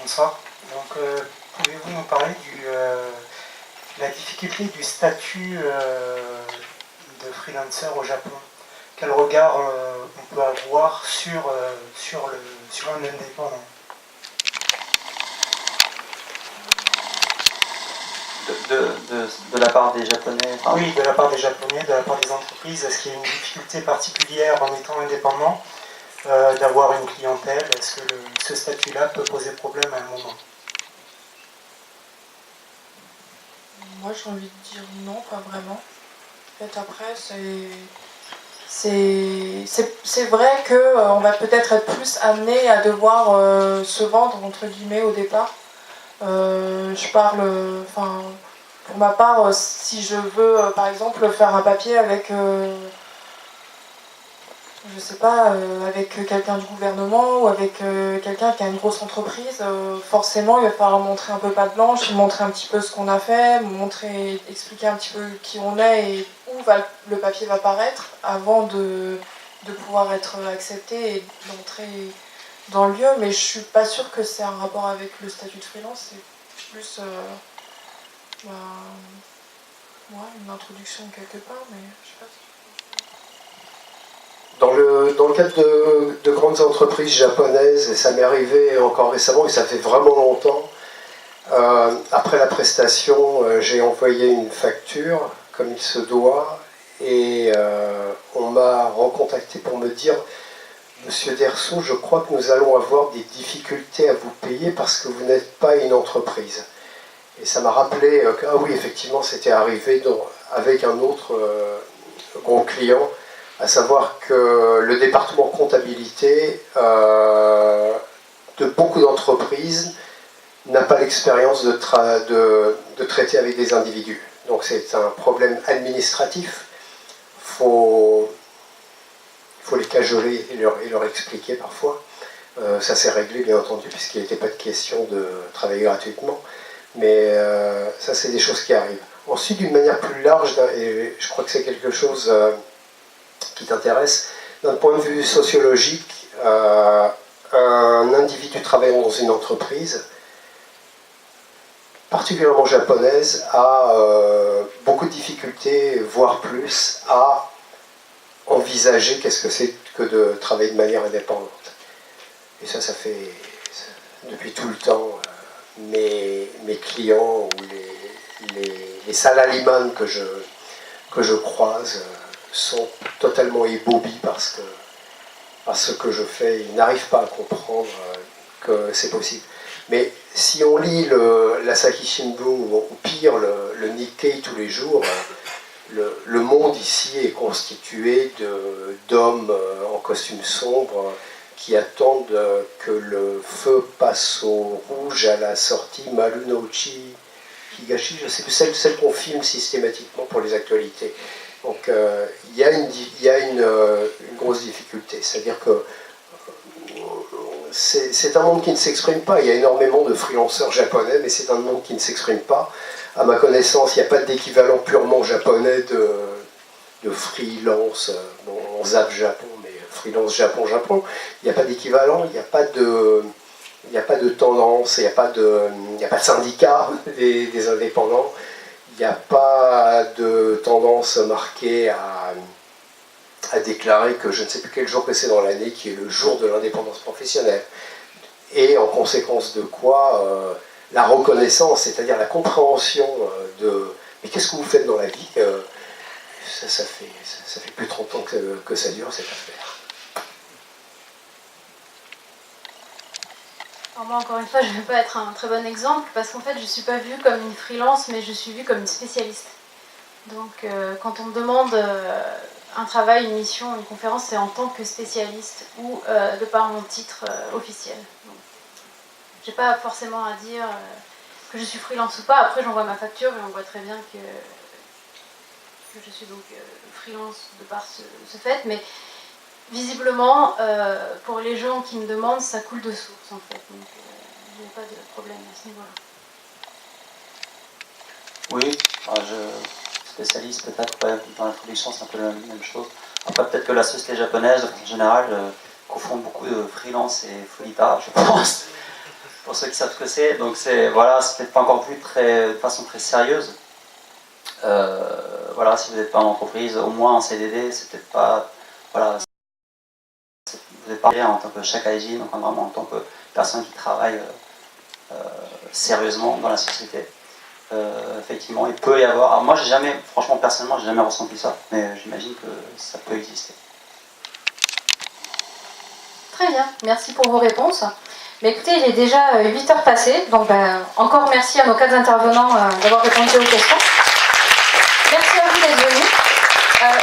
Bonsoir. Donc, pouvez-vous nous parler de la difficulté du statut de freelancer au Japon? Quel regard on peut avoir sur un indépendant? De la part des Japonais, enfin... Oui, de la part des Japonais, de la part des entreprises. Est-ce qu'il y a une difficulté particulière en étant indépendant d'avoir une clientèle? Est-ce que ce statut-là peut poser problème à un moment? Moi, j'ai envie de dire non, pas vraiment. En fait, après, c'est vrai qu'on va peut-être être plus amené à devoir se vendre, entre guillemets, au départ. Je parle, enfin, pour ma part, si je veux, par exemple, faire un papier avec, je sais pas, avec quelqu'un du gouvernement ou avec quelqu'un qui a une grosse entreprise, forcément, il va falloir montrer un peu patte blanche, montrer un petit peu ce qu'on a fait, expliquer un petit peu qui on est et où le papier va paraître avant de pouvoir être accepté et d'entrer dans le lieu. Mais je suis pas sûre que c'est un rapport avec le statut de freelance, c'est plus une introduction quelque part, mais je sais pas si... Dans le cadre de grandes entreprises japonaises, et ça m'est arrivé encore récemment, et ça fait vraiment longtemps, après la prestation, j'ai envoyé une facture, comme il se doit, et on m'a recontacté pour me dire « Monsieur Derceau, je crois que nous allons avoir des difficultés à vous payer parce que vous n'êtes pas une entreprise. » Et ça m'a rappelé que, ah oui, effectivement, c'était arrivé avec un autre gros client, à savoir que le département comptabilité de beaucoup d'entreprises n'a pas l'expérience de traiter avec des individus. Donc c'est un problème administratif. Il faut les cajoler et leur expliquer parfois. Ça s'est réglé, bien entendu, puisqu'il n'était pas de question de travailler gratuitement. Mais ça, c'est des choses qui arrivent. Ensuite, d'une manière plus large, et je crois que c'est quelque chose qui t'intéresse, d'un point de vue sociologique, un individu travaillant dans une entreprise, particulièrement japonaise, a beaucoup de difficultés, voire plus, à envisager qu'est-ce que c'est que de travailler de manière indépendante. Et ça fait depuis tout le temps. Mes clients ou les salaryman que je croise sont totalement ébobis parce que je fais. Ils n'arrivent pas à comprendre que c'est possible. Mais si on lit l'Asahi Shimbun ou pire le Nikkei tous les jours, le monde ici est constitué d'hommes en costume sombre qui attendent que le feu passe au rouge à la sortie Marunouchi Higashi, je sais plus, celle qu'on filme systématiquement pour les actualités. Donc il y a une grosse difficulté, c'est-à-dire que c'est un monde qui ne s'exprime pas. Il y a énormément de freelanceurs japonais, mais c'est un monde qui ne s'exprime pas. À ma connaissance, il n'y a pas d'équivalent purement japonais de freelance, bon, on zappe Japon, mais freelance Japon, il n'y a pas d'équivalent, il n'y a pas de tendance, il n'y a pas de syndicat des indépendants, il n'y a pas de tendance marquée à déclarer que je ne sais plus quel jour que c'est dans l'année qui est le jour de l'indépendance professionnelle. Et en conséquence de quoi, la reconnaissance, c'est-à-dire la compréhension de « mais qu'est-ce que vous faites dans la vie ?» ça fait plus de 30 ans que ça dure, cette affaire. Alors moi, encore une fois, je ne vais pas être un très bon exemple, parce qu'en fait, je ne suis pas vue comme une freelance, mais je suis vue comme une spécialiste. Donc, quand on me demande un travail, une mission, une conférence, c'est en tant que spécialiste, ou de par mon titre officiel. Je n'ai pas forcément à dire que je suis freelance ou pas. Après, j'envoie ma facture et on voit très bien que je suis donc freelance de par ce fait, mais visiblement, pour les gens qui me demandent, ça coule de source en fait, donc je n'ai pas de problème à ce niveau-là. Oui, spécialiste peut-être, dans l'introduction c'est un peu la même chose. Après peut-être que la société japonaise, en général, confond beaucoup de freelance et folita, je pense. pour ceux qui savent ce que c'est. Donc c'est peut-être pas encore vu de façon très sérieuse. Voilà, si vous n'êtes pas en entreprise, au moins en CDD, c'est peut-être pas, voilà, vous n'êtes pas en tant que chef hygiene, donc vraiment en tant que personne qui travaille sérieusement dans la société. Effectivement, il peut y avoir. Alors moi, franchement, personnellement, j'ai jamais ressenti ça, mais j'imagine que ça peut exister. Très bien, merci pour vos réponses. Mais écoutez, il est déjà 8 heures passées, donc encore merci à nos 4 intervenants d'avoir répondu aux questions. Merci à vous d'être venus.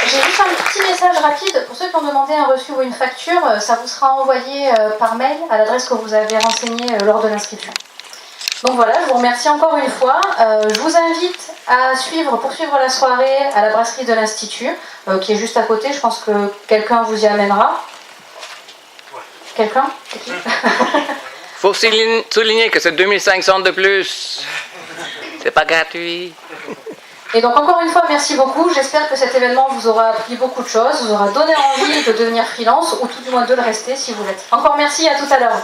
J'ai juste un petit message rapide pour ceux qui ont demandé un reçu ou une facture. Ça vous sera envoyé par mail à l'adresse que vous avez renseignée lors de l'inscription. Donc voilà, je vous remercie encore une fois. Je vous invite à poursuivre la soirée à la brasserie de l'Institut, qui est juste à côté. Je pense que quelqu'un vous y amènera. Quelqu'un? Faut souligner que c'est 2500 de plus. C'est pas gratuit. Et donc encore une fois, merci beaucoup. J'espère que cet événement vous aura appris beaucoup de choses, vous aura donné envie de devenir freelance, ou tout du moins de le rester si vous l'êtes. Encore merci, à tout à l'heure.